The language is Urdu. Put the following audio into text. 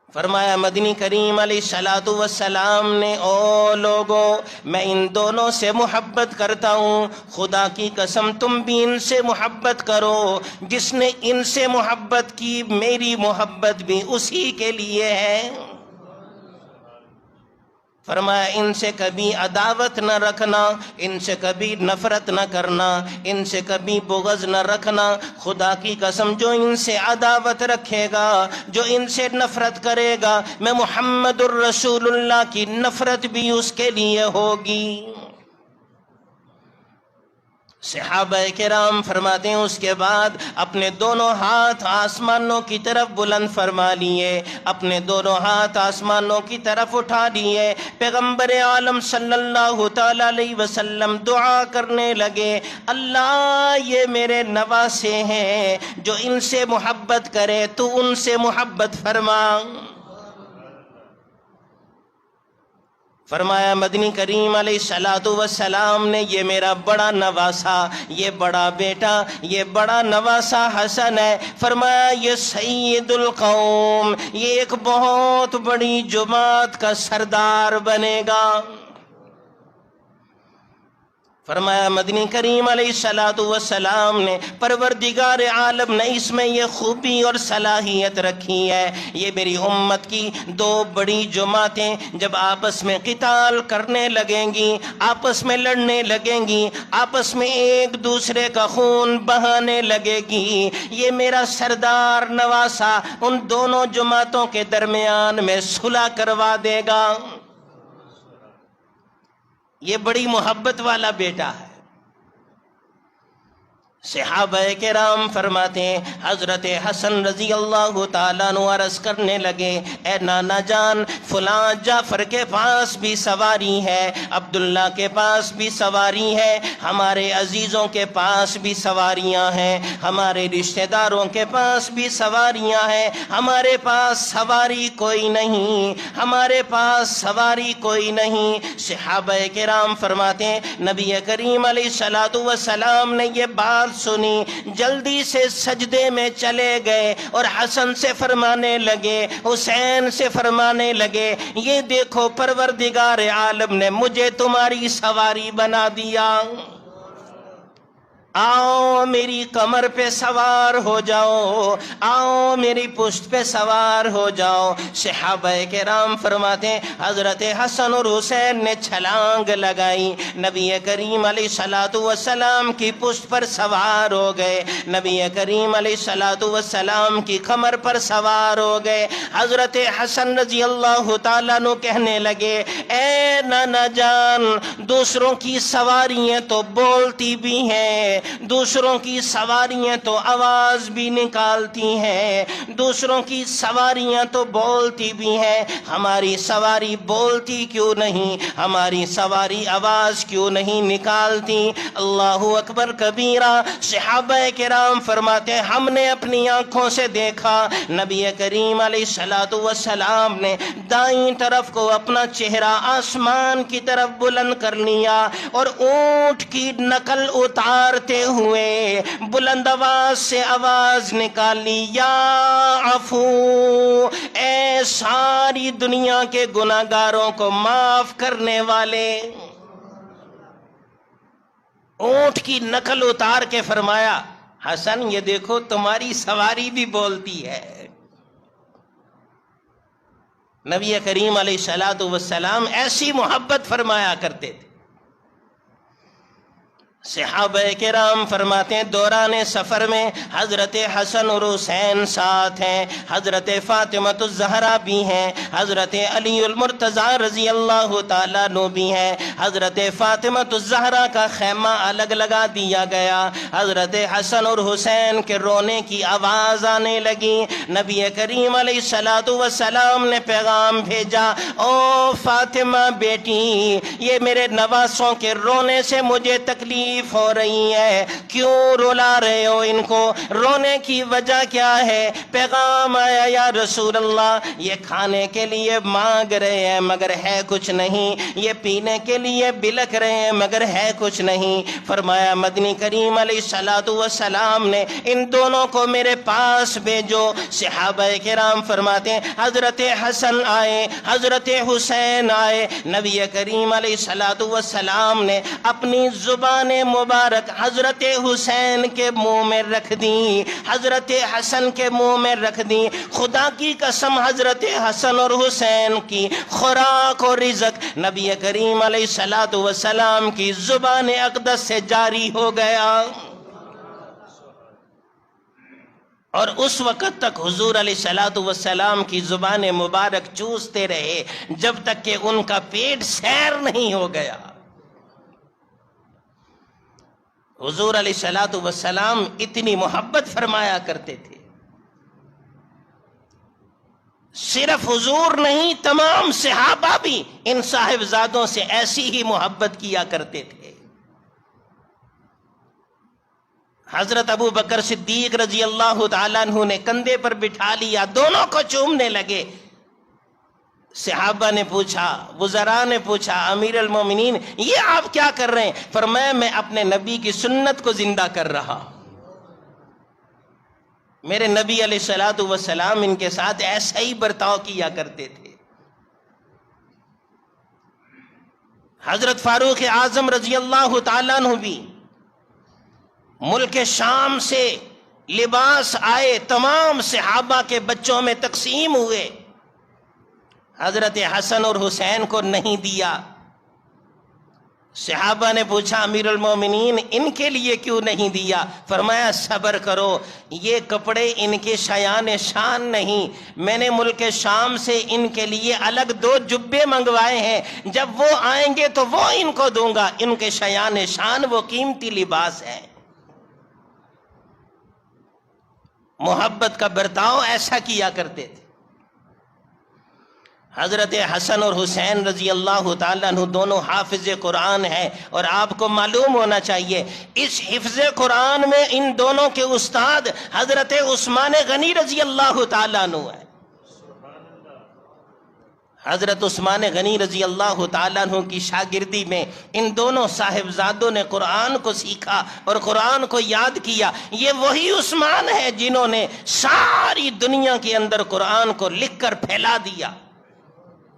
فرمایا مدنی کریم علیہ الصلوۃ والسلام نے، او لوگوں، میں ان دونوں سے محبت کرتا ہوں، خدا کی قسم تم بھی ان سے محبت کرو، جس نے ان سے محبت کی میری محبت بھی اسی کے لیے ہے۔ فرمایا ان سے کبھی عداوت نہ رکھنا، ان سے کبھی نفرت نہ کرنا، ان سے کبھی بغض نہ رکھنا۔ خدا کی قسم جو ان سے عداوت رکھے گا، جو ان سے نفرت کرے گا، میں محمد الرسول اللہ کی نفرت بھی اس کے لیے ہوگی۔ صحابہ کرام فرماتے ہیں اس کے بعد اپنے دونوں ہاتھ آسمانوں کی طرف بلند فرما لیے، اپنے دونوں ہاتھ آسمانوں کی طرف اٹھا لیے، پیغمبر عالم صلی اللہ تعالی علیہ وسلم دعا کرنے لگے، اللہ یہ میرے نواسے ہیں، جو ان سے محبت کرے تو ان سے محبت فرما۔ فرمایا مدنی کریم علیہ الصلوۃ والسلام نے، یہ میرا بڑا نواسا، یہ بڑا بیٹا، یہ بڑا نواسا حسن ہے۔ فرمایا یہ سید القوم، یہ ایک بہت بڑی جماعت کا سردار بنے گا۔ فرمایا مدنی کریم علیہ الصلوۃ والسلام نے، پروردگار عالم نے اس میں یہ خوبی اور صلاحیت رکھی ہے، یہ میری امت کی دو بڑی جماعتیں جب آپس میں قتال کرنے لگیں گی، آپس میں لڑنے لگیں گی، آپس میں ایک دوسرے کا خون بہانے لگے گی، یہ میرا سردار نواسا ان دونوں جماعتوں کے درمیان میں صلح کروا دے گا۔ یہ بڑی محبت والا بیٹا ہے۔ صحابہ کرام فرماتے ہیں حضرت حسن رضی اللہ تعالیٰ عنہ عرض کرنے لگے، اے نانا جان، فلاں جعفر کے پاس بھی سواری ہے، عبداللہ کے پاس بھی سواری ہے، ہمارے عزیزوں کے پاس بھی سواریاں ہیں، ہمارے رشتہ داروں کے پاس بھی سواریاں ہیں، ہمارے پاس سواری کوئی نہیں، ہمارے پاس سواری کوئی نہیں۔ صحابہ کرام فرماتے ہیں نبی کریم علیہ الصلوۃ والسلام نے یہ بات سنی، جلدی سے سجدے میں چلے گئے اور حسن سے فرمانے لگے، حسین سے فرمانے لگے، یہ دیکھو پروردگار عالم نے مجھے تمہاری سواری بنا دیا، آؤ میری کمر پہ سوار ہو جاؤ، آؤ میری پشت پہ سوار ہو جاؤ۔ صحابہ کرام فرماتے ہیں حضرت حسن اور حسین نے چھلانگ لگائی، نبی کریم علیہ الصلوۃ والسلام کی پشت پر سوار ہو گئے، نبی کریم علیہ الصلوۃ والسلام کی کمر پر سوار ہو گئے۔ حضرت حسن رضی اللہ تعالیٰ عنہ کہنے لگے، اے نانا جان، دوسروں کی سواریاں تو بولتی بھی ہیں، دوسروں کی سواریاں تو آواز بھی نکالتی ہیں، دوسروں کی سواریاں تو بولتی بھی ہیں، ہماری سواری بولتی کیوں نہیں، ہماری سواری آواز کیوں نہیں نکالتی؟ اللہ اکبر کبیرہ۔ صحابہ کرام فرماتے ہیں ہم نے اپنی آنکھوں سے دیکھا، نبی کریم علیہ الصلوۃ والسلام نے دائیں طرف کو اپنا چہرہ آسمان کی طرف بلند کر لیا اور اونٹ کی نقل اتارتے ہوئے بلند آواز سے آواز نکالی، یا عفو، اے ساری دنیا کے گناہگاروں کو معاف کرنے والے۔ اونٹ کی نقل اتار کے فرمایا، حسن یہ دیکھو تمہاری سواری بھی بولتی ہے۔ نبی کریم علیہ الصلوۃ والسلام ایسی محبت فرمایا کرتے تھے۔ صحابہ کرام فرماتے ہیں دوران سفر میں حضرت حسن اور حسین ساتھ ہیں، حضرت فاطمہ الزہرا بھی ہیں، حضرت علی المرتضیٰ رضی اللہ تعالیٰ عنہ بھی ہیں۔ حضرت فاطمہ الزہرا کا خیمہ الگ لگا دیا گیا، حضرت حسن اور حسین کے رونے کی آواز آنے لگی۔ نبی کریم علیہ الصلوۃ والسلام نے پیغام بھیجا، او فاطمہ بیٹی، یہ میرے نواسوں کے رونے سے مجھے تکلیف تکلیف ہو رہی ہے، کیوں رلا رہے ہو ان کو، رونے کی وجہ کیا ہے؟ پیغام آیا یا رسول اللہ یہ کھانے کے لیے مانگ رہے ہیں مگر ہے کچھ نہیں، یہ پینے کے لیے بلک رہے ہیں مگر ہے کچھ نہیں۔ فرمایا مدنی کریم علیہ الصلوۃ والسلام نے ان دونوں کو میرے پاس بھیجو۔ صحابہ کرام فرماتے ہیں حضرت حسن آئے، حضرت حسین آئے، نبی کریم علیہ الصلوۃ والسلام نے اپنی زبان مبارک حضرت حسین کے منہ میں رکھ دی، حضرت حسن کے منہ میں رکھ دی۔ خدا کی قسم حضرت حسن اور حسین کی خوراک اور رزق نبی کریم علیہ الصلوۃ والسلام کی زبان اقدس سے جاری ہو گیا، اور اس وقت تک حضور علیہ الصلوۃ والسلام کی زبان مبارک چوستے رہے جب تک کہ ان کا پیٹ سیر نہیں ہو گیا۔ حضور علیہ الصلوۃ والسلام اتنی محبت فرمایا کرتے تھے، صرف حضور نہیں تمام صحابہ بھی ان صاحبزادوں سے ایسی ہی محبت کیا کرتے تھے۔ حضرت ابو بکر صدیق رضی اللہ تعالیٰ عنہ نے کندھے پر بٹھا لیا، دونوں کو چومنے لگے۔ صحابہ نے پوچھا، وزراء نے پوچھا امیر المومنین یہ آپ کیا کر رہے ہیں؟ فرمایا میں اپنے نبی کی سنت کو زندہ کر رہا ہوں، میرے نبی علیہ الصلوۃ والسلام ان کے ساتھ ایسا ہی برتاؤ کیا کرتے تھے۔ حضرت فاروق اعظم رضی اللہ تعالیٰ عنہ بھی ملک شام سے لباس آئے، تمام صحابہ کے بچوں میں تقسیم ہوئے، حضرت حسن اور حسین کو نہیں دیا۔ صحابہ نے پوچھا امیر المومنین ان کے لیے کیوں نہیں دیا؟ فرمایا صبر کرو، یہ کپڑے ان کے شایان شان نہیں، میں نے ملک شام سے ان کے لیے الگ 2 جبے منگوائے ہیں، جب وہ آئیں گے تو وہ ان کو دوں گا، ان کے شایان شان وہ قیمتی لباس ہے۔ محبت کا برتاؤ ایسا کیا کرتے تھے۔ حضرت حسن اور حسین رضی اللہ تعالیٰ عنہ دونوں حافظ قرآن ہیں، اور آپ کو معلوم ہونا چاہیے اس حفظ قرآن میں ان دونوں کے استاد حضرت عثمان غنی رضی اللہ تعالیٰ عنہ ہیں۔ حضرت عثمان غنی رضی اللہ تعالیٰ عنہ کی شاگردی میں ان دونوں صاحبزادوں نے قرآن کو سیکھا اور قرآن کو یاد کیا۔ یہ وہی عثمان ہے جنہوں نے ساری دنیا کے اندر قرآن کو لکھ کر پھیلا دیا۔